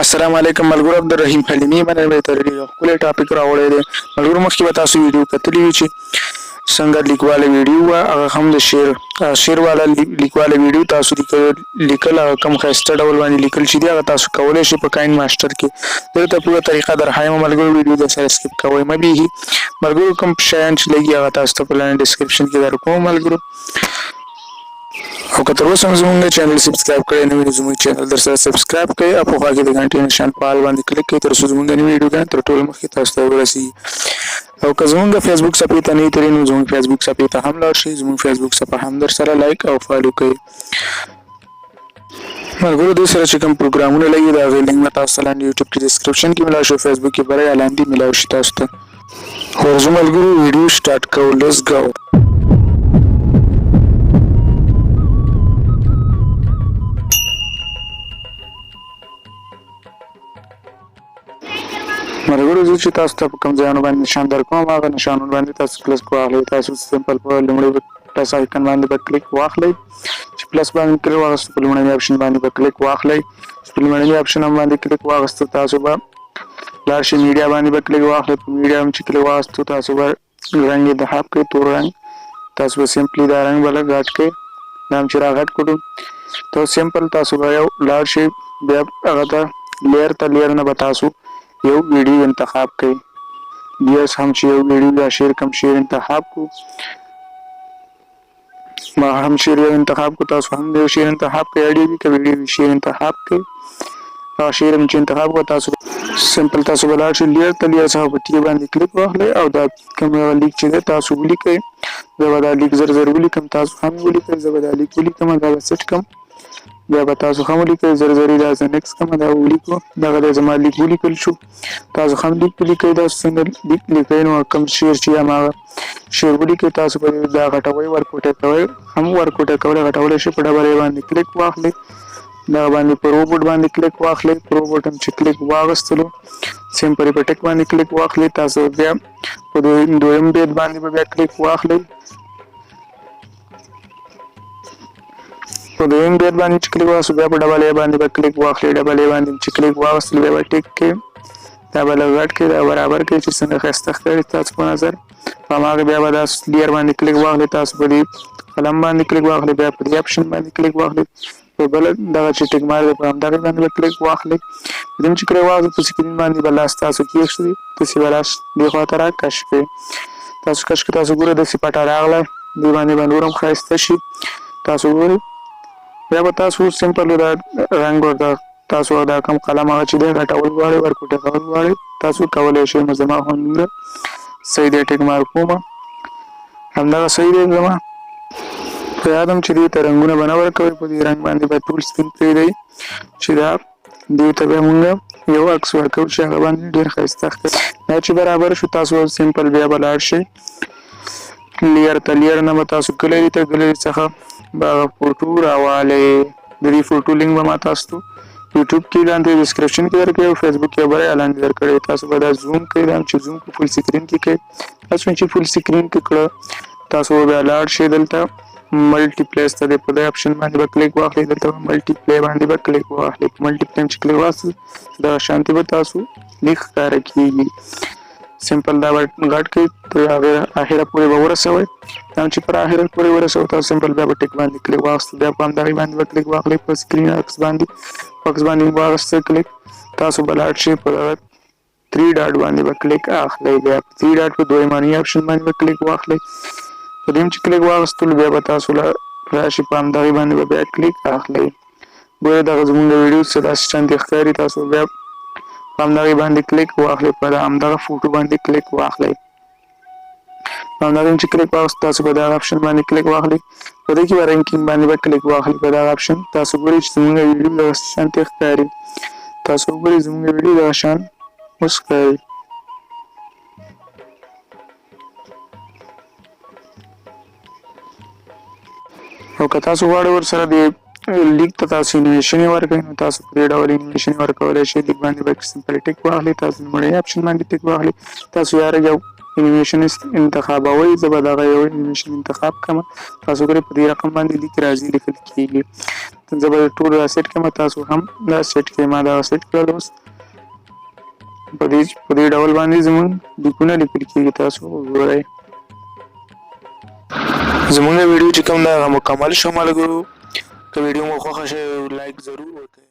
السلام علیکم ملګرو عبدل رحیم هلیمی باندې به تر یو خپل ټاپک راوړی دی ملګرو مخکې به تاسو ویډیو کتلی وي چې څنګه لیکواله ویډیو هغه هم د شعر والا لیکواله ویډیو تاسو لیکل هغه کم خایسته ډول باندې لیکل چې دی هغه تاسو کولی شئ په کاین ماشټر کې دلته پوره طریقه د رحیم ملګرو ویډیو د سره سکپ کوئ مه بیهي ملګرو کوم شیان چې لګي هغه تاسو ته په لاندې ډسکرپشن کې درکوم ملګرو او که تر اوسه هم زموږ چینل سبسکرایب کړی نه وي نو زموږ چینل در سره سبسکرایب کړئ او په خوا کې د غنټې نشان په حال باندې کلیک کړئ تر څو زموږ نوې ویډیوګانې تر ټولو مخکې تاسو ته ورسیږي او که زموږ فیسبوک صفحې ته نه یې تللي نو زموږ فیسبوک صفحې ته هم لاړ شئ زموږ فیسبوک صفحه هم در سره لایک او فالو کړئ ملګرو دې سره چې کوم پروګرامونه لګي د هغې لینک به تاسو ته لاندې یوټیوب کې ډسکرپشن کې میلاو شي فیسبوک کې به یا لاندې میلاو شي تاسو ته ورځو ملګرو ویډیو سټارټ کوو لیټس گو ملګرو زه چې تاسو ته په کوم ځایونو باندې نشان درکوم هغه نشانونو باندې تاسو کلک واخلئ تاسو سمپل په لومړي پلس آیکن باندې به کلیک واخلئ چې پلس باندې کلیک واخیستو په لومړني اپشن باندې به کلیک واخلئ چې په لومړني اپشن هم باندې کلیک واخیستو تاسو به لاړ شئ میډیا باندې به کلیک واخلئ په میډیا هم چې کلیک واخیستو تاسو به رنګ یې انتخاب کړئ تور رنګ تاسو به سمپلی دا رنګ به لږ غټ کړئ دا هم چې راغټ کړو تو سمپل تاسو به یو لاړ شئ بیا هغه ته لیر نه به تاسو یو ویډیو انتخاب کړئ بیا هم چې یو ویډیو یا شعر کم شعر انتخاب کو ما هم شعر انتخاب کو تاسو هم یو شعر انتخاب کړئ اډیو وي که ویډیو وي شعر انتخاب کړئ هغه شعر هم چې انتخاب کو تاسو سمپل تاسو به لاړ شئ لیر ته لیر څخه په ټي باندې کلیک واخلئ او دا کوم لیک چې دی تاسو ولیکئ زه به دا لیک زر ولیکم تاسو هم ولیکئ زه به دا لیک ولیکم دا به سیټ کړم بیا به تاسو هم ولیکئ زر دا زه نیکسټ کړم دا ولیکو دغه دی زما لیک ولیکل شو تاسو هم لیک ولیکئ تاسو څنګه لیک لیکئ نو کوم شعر چې هماغه شعر ولیکئ تاسو به دا غټوئ ورکوټه کوئ هم ورکوټه کولی غټولی شئ په ډبل باندې کلیک واخلئ دغه باندې په روبوټ باندې کلیک واخلئ په روبوټ هم چې کلیک واغستلو سیم په ریپټک باندې کلیک واخلئ تاسو بیا په دویم بیت باندې به بیا کلیک واخلئ په دویم بیت باندې چې کلیک واغستو بیا په ډبل ای باندې به کلیک واخلئ ډبل ای باندې چې کلیک واغستلو بیا به ټیک کړئ دا به لږ غټ کړئ دا برابر کړئ چې څنګه ښایسته ښکاري تاسو په نظر په هماغه بیا به دا لیر باندې کلیک واخلئ تاسو په دې قلم باندې کلیک واخلئ بیا په دې اپشن باندې کلیک واخلئ په بل دغه چې ټیک مار دی په همدغه باندې به کلیک واخلئ په دې چې کلیک واخلئ په سکرین باندې به لاس تاسو کېږدئ داسې به لاس دې خوا ته راکش کړئ تاسو کش کړئ تاسو ګورئ داسې پټه راغله دې باندې به نور هم ښایسته شي تاسو ګورئ بیا به تاسو سمپل دا رنګ ورته تاسو دا کوم قلم هغه چې دی غټول غواړئ ورکوټه کول غواړئ تاسو کولی شئ نو زما خو همدومره صحیح دی ټیک مارک کومه همدغه صحیح دی زما په یاد هم چې دې ته رنګونه به نه ورکوئ په دې رنګ باندې به ټول سپین پرېږدئ چې دا دې ته بیا مونږ یو عکس ورکوو چې هغه باندې ډېر ښایسته ښکاري دا چې برابر شو تاسو سمپل بیا به لاړ شئ لیر ته لیر نه به تاسو ګلري ته ګلري څخه به هغه فوټو راوالئ د دې فوټو لینک به ما تاسو ته یوټیوب کې لاندې ډسکرپشن کې درکړی او فیسبوک کې به لاندې درکړی تاسو به دا زوم کړئ دا چې زوم په فل سکرین کې کړئ تاسو چې فل سکرین کې کړه تاسو بیا لاړ شئ دلته ملټي پلیس ته په دې اپشن باندې به کلیک واخلئ دلته ملټي پلی باندې به کلیک واخلئ ملټي پلی چې کلیک واخلئ دا شانتي به تاسو لیک ښکاره کېږي سمپل دا به غټ کړئ تر هغې اخره پورې به ورسوئ دا چې پر اخره پورې ورسوئ تاسو سمپل بیا به ټیک باندې کلیک واخیستو بیا په همدغې باندې به کلیک واخلئ په سکرین عکس باندې واخیسته کلیک تاسو به لاړ شئ په دغه 3 ډاټ باندې به کلیک اخلئ بیا 3 ډاټ په دویماني اپشن باندې به کلیک واخلئ په دې چې کلیک واخیستلو بیا به تاسو راشئ په همدغې باندې به بیا کلیک اخلئ ګورئ دغه زموږ د ویډیو څه داسې شانتې ښکاري تاسو بیا په همدغې باندې کلیک واخلئ په همدغه فوټو باندې کلیک واخلئ په همدغې چې کلیک واخیستو تاسو په دغه اپشن باندې کلیک واخلئ په دې کې به رینکینګ باندې به کلیک واخلئ په دغه اپشن تاسو ګورئ چې زموږ ویډیو دغه شانتې ښکاري تاسو وګورئ زموږ ویډیو دغه شان اوس ښکاري او که تاسو غواړئ ورسره د لیک ته تاسو انیمیشن ورکړئ نو تاسو په دې ډول انیمیشن ورکولی شئ لیک باندې به سمپل ټیک واخلئ تاسو لومړی اپشن باندې ټیک واخلئ تاسو یاره یو انیمیشن انتخابوي زه به دغه یو انیمیشن انتخاب کړم تاسو ګورئ په دې رقم باندې لیک راځي لیکل کېږي زه به ټول را سیټ کړم تاسو هم دا سیټ کړئ ما دا سیټ کړل اوس په دې ډول باندې زموږ لیکونه لیکل کېږي تاسو وګورئ زموږ ویډیو چې کوم دا مکمل شو ملګرو که ویډیو مو خوښه شوې لایک ضرور وکړئ